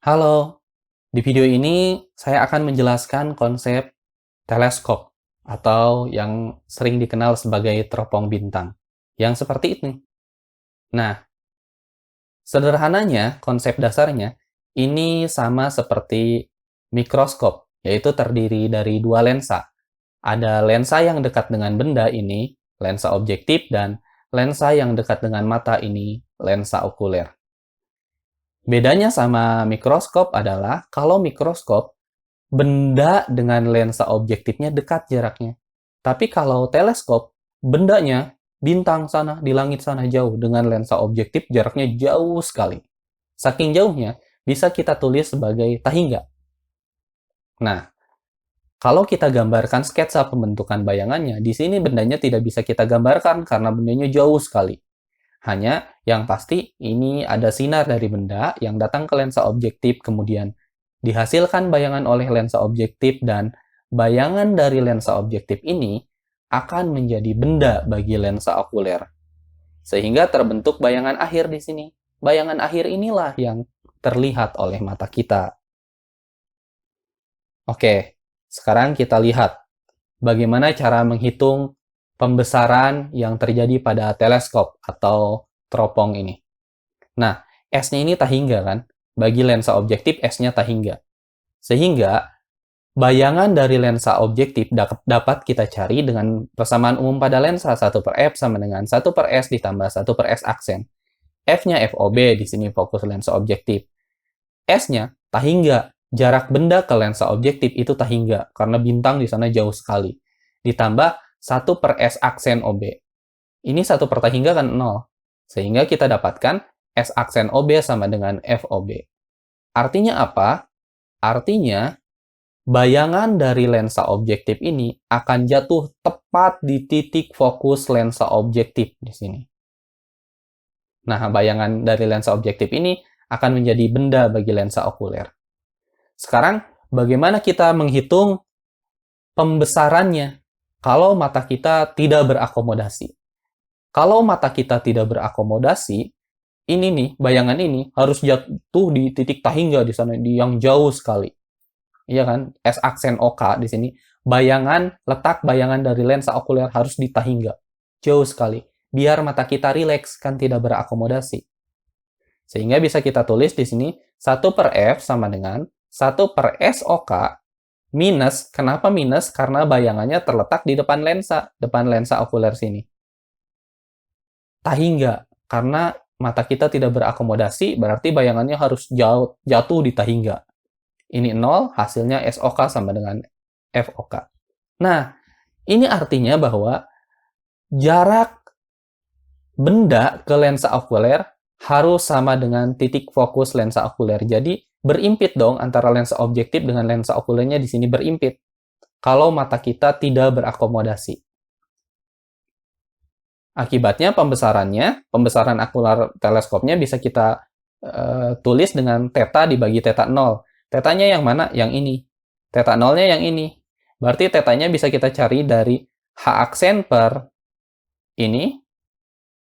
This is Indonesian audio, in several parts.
Halo, di video ini saya akan menjelaskan konsep teleskop atau yang sering dikenal sebagai teropong bintang, yang seperti ini. Nah, sederhananya konsep dasarnya ini sama seperti mikroskop, yaitu terdiri dari dua lensa. Ada lensa yang dekat dengan benda ini, lensa objektif, dan lensa yang dekat dengan mata ini, lensa okuler. Bedanya sama mikroskop adalah kalau mikroskop benda dengan lensa objektifnya dekat jaraknya. Tapi kalau teleskop, bendanya bintang sana, di langit sana jauh. Dengan lensa objektif jaraknya jauh sekali. Saking jauhnya, bisa kita tulis sebagai tahingga. Nah, kalau kita gambarkan sketsa pembentukan bayangannya, di sini bendanya tidak bisa kita gambarkan karena bendanya jauh sekali. Hanya yang pasti ini ada sinar dari benda yang datang ke lensa objektif, kemudian dihasilkan bayangan oleh lensa objektif, dan bayangan dari lensa objektif ini akan menjadi benda bagi lensa okuler. Sehingga terbentuk bayangan akhir di sini. Bayangan akhir inilah yang terlihat oleh mata kita. Oke, sekarang kita lihat bagaimana cara menghitung pembesaran yang terjadi pada teleskop atau teropong ini. Nah, S-nya ini tahingga kan? Bagi lensa objektif, S-nya tahingga. Sehingga, bayangan dari lensa objektif dapat kita cari dengan persamaan umum pada lensa 1 per F sama dengan 1 per S ditambah 1 per S aksen. F-nya FOB, di sini fokus lensa objektif. S-nya tahingga, jarak benda ke lensa objektif itu tahingga, karena bintang di sana jauh sekali. Ditambah 1 per S aksen OB. Ini 1 per tahingga kan 0. Sehingga kita dapatkan S aksen OB sama dengan FOB. Artinya apa? Artinya, bayangan dari lensa objektif ini akan jatuh tepat di titik fokus lensa objektif di sini. Nah, bayangan dari lensa objektif ini akan menjadi benda bagi lensa okuler. Sekarang, bagaimana kita menghitung pembesarannya kalau mata kita tidak berakomodasi? Kalau mata kita tidak berakomodasi, ini nih, bayangan ini harus jatuh di titik tahingga di sana, di yang jauh sekali. Iya kan? S aksen OK di sini. Letak bayangan dari lensa okuler harus di tahingga. Jauh sekali. Biar mata kita rileks, kan tidak berakomodasi. Sehingga bisa kita tulis di sini 1 per F sama dengan 1 per S OK minus, kenapa minus? Karena bayangannya terletak di depan lensa okuler sini. Tahingga, karena mata kita tidak berakomodasi, berarti bayangannya harus jatuh di tahingga. Ini 0, hasilnya SOK sama dengan FOK. Nah, ini artinya bahwa jarak benda ke lensa okuler harus sama dengan titik fokus lensa okuler. Jadi, berimpit dong antara lensa objektif dengan lensa okulernya di sini berimpit. Kalau mata kita tidak berakomodasi. Akibatnya pembesaran akular teleskopnya bisa kita tulis dengan theta dibagi theta 0. Tetanya yang mana? Yang ini. Theta 0-nya yang ini. Berarti tetanya bisa kita cari dari H aksen per ini.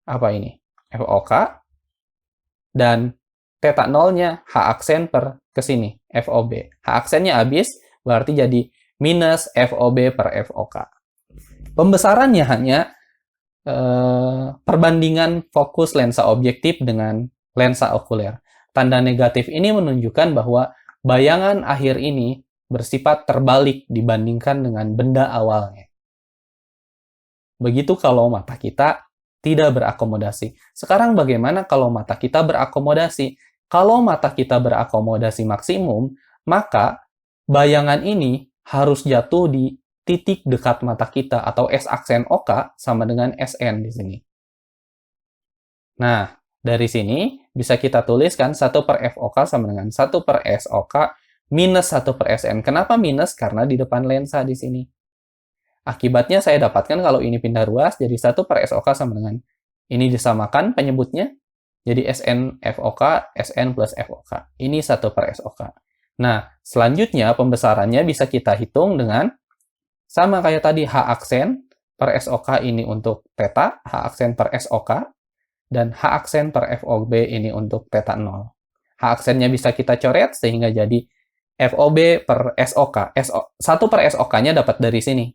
Apa ini? FOK. Dan theta 0-nya H aksen per kesini. FOB. H aksennya habis, berarti jadi minus FOB per FOK. Pembesarannya hanya perbandingan fokus lensa objektif dengan lensa okuler. Tanda negatif ini menunjukkan bahwa bayangan akhir ini bersifat terbalik dibandingkan dengan benda awalnya. Begitu kalau mata kita tidak berakomodasi. Sekarang bagaimana kalau mata kita berakomodasi? Kalau mata kita berakomodasi maksimum, maka bayangan ini harus jatuh di titik dekat mata kita atau S aksen OK sama dengan SN di sini. Nah, dari sini bisa kita tuliskan 1 per FOK sama dengan 1 per SOK minus 1 per SN. Kenapa minus? Karena di depan lensa di sini. Akibatnya saya dapatkan kalau ini pindah ruas jadi 1 per SOK sama dengan ini disamakan penyebutnya jadi SN FOK, SN plus FOK. Ini 1 per SOK. Nah, selanjutnya pembesarannya bisa kita hitung dengan sama kayak tadi, H aksen per SOK ini untuk theta, H aksen per SOK, dan H aksen per FOB ini untuk theta 0. H aksennya bisa kita coret sehingga jadi FOB per SOK. 1 per SOK-nya dapat dari sini.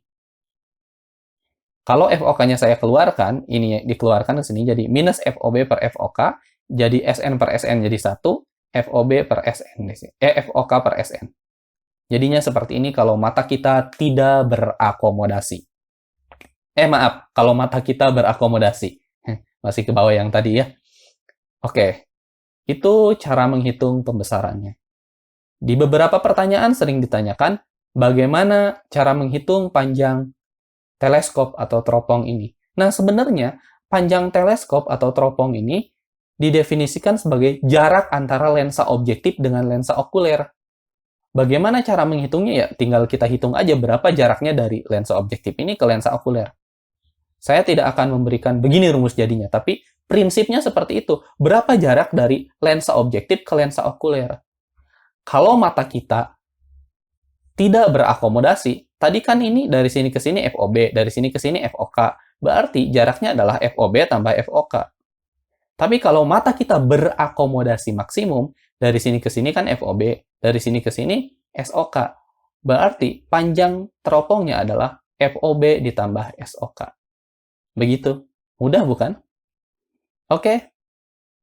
Kalau FOK-nya saya keluarkan, ini dikeluarkan ke sini, jadi minus FOB per FOK, jadi SN per SN jadi 1, FOB per SN, FOK per SN. Jadinya seperti ini kalau mata kita tidak berakomodasi. Maaf, kalau mata kita berakomodasi. Masih ke bawah yang tadi ya. Oke, itu cara menghitung pembesarannya. Di beberapa pertanyaan sering ditanyakan, bagaimana cara menghitung panjang teleskop atau teropong ini. Nah, sebenarnya panjang teleskop atau teropong ini didefinisikan sebagai jarak antara lensa objektif dengan lensa okuler. Bagaimana cara menghitungnya? Ya, tinggal kita hitung aja berapa jaraknya dari lensa objektif ini ke lensa okuler. Saya tidak akan memberikan begini rumus jadinya, tapi prinsipnya seperti itu. Berapa jarak dari lensa objektif ke lensa okuler? Kalau mata kita tidak berakomodasi, tadi kan ini dari sini ke sini FOB, dari sini ke sini FOK. Berarti jaraknya adalah FOB tambah FOK. Tapi kalau mata kita berakomodasi maksimum, dari sini ke sini kan FOB, dari sini ke sini SOK. Berarti panjang teropongnya adalah FOB ditambah SOK. Begitu. Mudah bukan? Oke.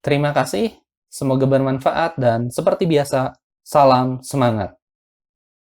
Terima kasih. Semoga bermanfaat dan seperti biasa, salam semangat.